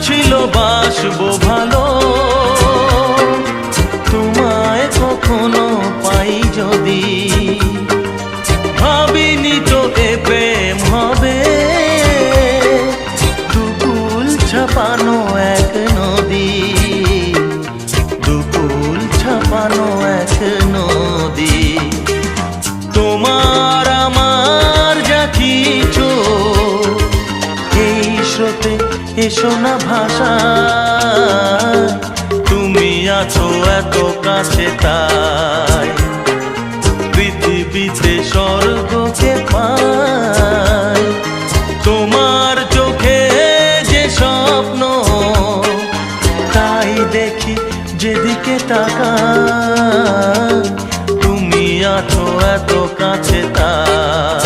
ছিল বাসবো ভালো, তোমায় কখনো পাই যদি। ভাবিনি তো এ প্রেম হবে, দুকুল ছাপানো এক নদী, দুকুল ছাপানো এক নদী। তোমার আমার যা কিছু এই স্রোতে এসো না ভাষা, তুমি আছো এত কাছে তাই পৃথিবীতে স্বর্গকে পাই। তোমার চোখে যে স্বপ্ন তাই দেখি যেদিকে তাকাই, তুমি আছো এত কাছে তাই।